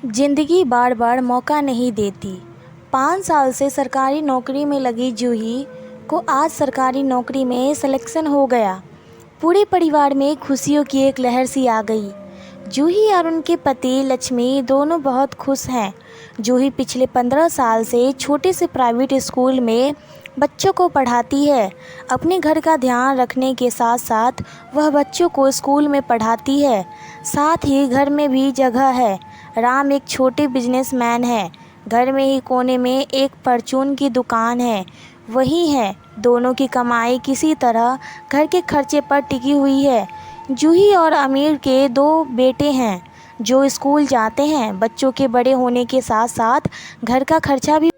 जिंदगी बार बार मौका नहीं देती। 5 साल से सरकारी नौकरी में लगी जूही को आज सरकारी नौकरी में सिलेक्शन हो गया। पूरे परिवार में खुशियों की एक लहर सी आ गई। जूही और उनके पति लक्ष्मी दोनों बहुत खुश हैं। जूही पिछले 15 साल से छोटे से प्राइवेट स्कूल में बच्चों को पढ़ाती है। अपने घर का ध्यान रखने के साथ साथ वह बच्चों को स्कूल में पढ़ाती है। साथ ही घर में भी जगह है। राम एक छोटे बिजनेसमैन है। घर में ही कोने में एक परचून की दुकान है। वही है, दोनों की कमाई किसी तरह घर के खर्चे पर टिकी हुई है। जूही और अमीर के 2 बेटे हैं जो स्कूल जाते हैं। बच्चों के बड़े होने के साथ साथ घर का खर्चा भी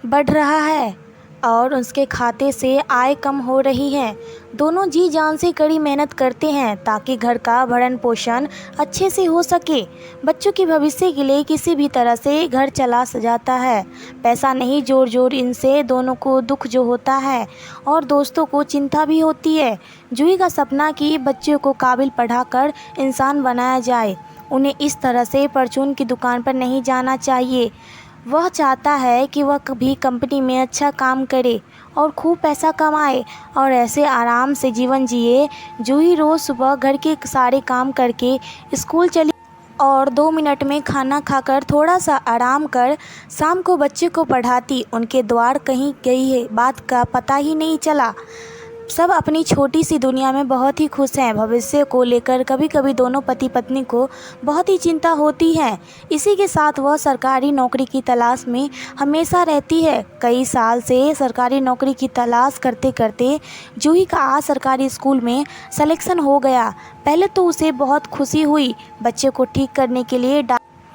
बढ़ रहा है और उसके खाते से आय कम हो रही है। दोनों जी जान से कड़ी मेहनत करते हैं ताकि घर का भरण पोषण अच्छे से हो सके। बच्चों के भविष्य के लिए किसी भी तरह से घर चला जाता है। पैसा नहीं जोर इनसे दोनों को दुख जो होता है और दोस्तों को चिंता भी होती है। जूही का सपना कि बच्चों को काबिल पढ़ाकर इंसान बनाया जाए। उन्हें इस तरह से परचून की दुकान पर नहीं जाना चाहिए। वह चाहता है कि वह कभी कंपनी में अच्छा काम करे और खूब पैसा कमाए और ऐसे आराम से जीवन जिए। जूही रोज़ सुबह घर के सारे काम करके स्कूल चली और 2 मिनट में खाना खाकर थोड़ा सा आराम कर शाम को बच्चे को पढ़ाती। उनके द्वार कहीं गई है बात का पता ही नहीं चला। सब अपनी छोटी सी दुनिया में बहुत ही खुश हैं। भविष्य को लेकर कभी कभी दोनों पति पत्नी को बहुत ही चिंता होती है। इसी के साथ वह सरकारी नौकरी की तलाश में हमेशा रहती है। कई साल से सरकारी नौकरी की तलाश करते करते जूही का आज सरकारी स्कूल में सिलेक्शन हो गया। पहले तो उसे बहुत खुशी हुई। बच्चे को ठीक करने के लिए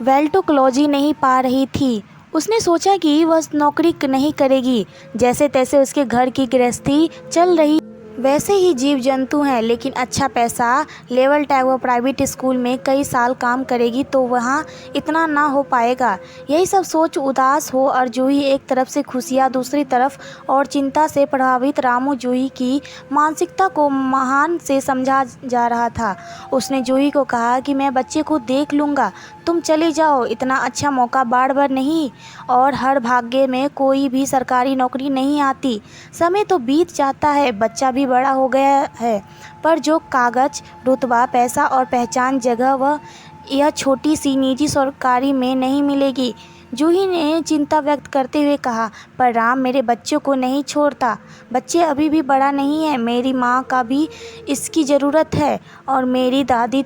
वेल्टोकोलॉजी नहीं पा रही थी। उसने सोचा कि वह नौकरी नहीं करेगी। जैसे तैसे उसके घर की गृहस्थी चल रही। वैसे ही जीव जंतु हैं लेकिन अच्छा पैसा लेवल टैग व प्राइवेट स्कूल में कई साल काम करेगी तो वहाँ इतना ना हो पाएगा। यही सब सोच उदास हो और जूही एक तरफ से खुशियाँ दूसरी तरफ और चिंता से प्रभावित रामू जूही की मानसिकता को महान से समझा जा रहा था। उसने जूही को कहा कि मैं बच्चे को देख लूँगा, तुम चले जाओ। इतना अच्छा मौका बार बार नहीं और हर भाग्य में कोई भी सरकारी नौकरी नहीं आती। समय तो बीत जाता है, बच्चा भी बड़ा हो गया है, पर जो कागज रुतबा पैसा और पहचान जगह वह यह छोटी सी निजी सरकारी में नहीं मिलेगी। जूही ने चिंता व्यक्त करते हुए कहा, पर राम मेरे बच्चों को नहीं छोड़ता। बच्चे अभी भी बड़ा नहीं है। मेरी माँ का भी इसकी ज़रूरत है और मेरी दादी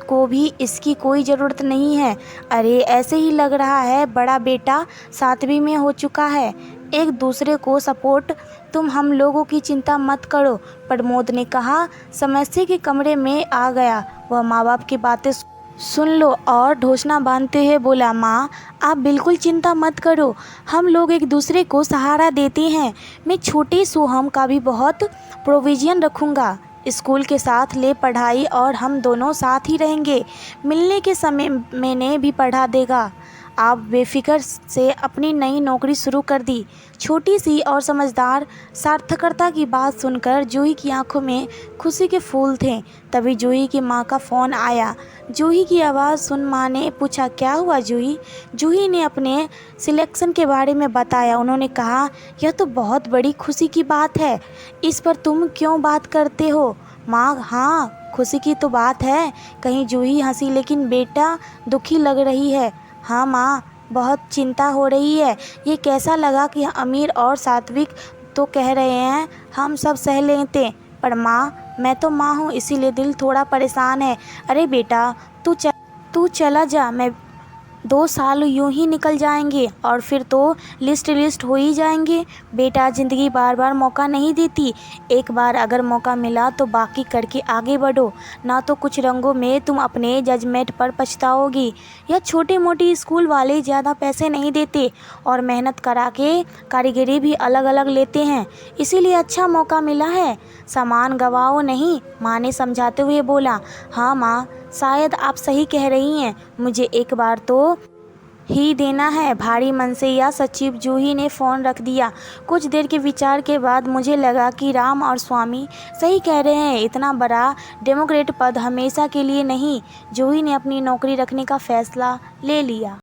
को भी इसकी कोई ज़रूरत नहीं है। अरे ऐसे ही लग रहा है बड़ा बेटा 7वीं में हो चुका है। एक दूसरे को सपोर्ट। तुम हम लोगों की चिंता मत करो। प्रमोद ने कहा। समस्या के कमरे में आ गया। वह माँ बाप की बातें सुन लो और ढोसना बांधते हुए बोला, माँ आप बिल्कुल चिंता मत करो, हम लोग एक दूसरे को सहारा देते हैं। मैं छोटे सोहम का भी बहुत प्रोविज़न रखूँगा। स्कूल के साथ ले पढ़ाई और हम दोनों साथ ही रहेंगे। मिलने के समय मैंने भी पढ़ा देगा। आप बेफिक्र से अपनी नई नौकरी शुरू कर दी। छोटी सी और समझदार सार्थकता की बात सुनकर जूही की आंखों में खुशी के फूल थे। तभी जूही की माँ का फ़ोन आया। जूही की आवाज़ सुन माँ ने पूछा, क्या हुआ जूही? जूही ने अपने सिलेक्शन के बारे में बताया। उन्होंने कहा, यह तो बहुत बड़ी खुशी की बात है। इस पर तुम क्यों बात करते हो माँ? हाँ खुशी की तो बात है, कहीं जूही हंसी। लेकिन बेटा दुखी लग रही है। हाँ माँ बहुत चिंता हो रही है। ये कैसा लगा कि अमीर और सात्विक तो कह रहे हैं हम सब सह लेते, पर माँ मैं तो माँ हूँ इसीलिए दिल थोड़ा परेशान है। अरे बेटा तू चला जा। मैं 2 साल यूं ही निकल जाएंगे और फिर तो लिस्ट हो ही जाएंगे। बेटा ज़िंदगी बार बार मौका नहीं देती। एक बार अगर मौका मिला तो बाकी करके आगे बढ़ो, ना तो कुछ रंगों में तुम अपने जजमेंट पर पछताओगी। यह छोटे मोटे स्कूल वाले ज़्यादा पैसे नहीं देते और मेहनत करा के कारीगरी भी अलग अलग लेते हैं, इसीलिए अच्छा मौका मिला है। सामान गवाओ नहीं, माँ ने समझाते हुए बोला। हाँ माँ शायद आप सही कह रही हैं, मुझे एक बार तो ही देना है। भारी मन से या सचिव जूही ने फ़ोन रख दिया। कुछ देर के विचार के बाद मुझे लगा कि राम और स्वामी सही कह रहे हैं। इतना बड़ा डेमोक्रेट पद हमेशा के लिए नहीं। जूही ने अपनी नौकरी रखने का फैसला ले लिया।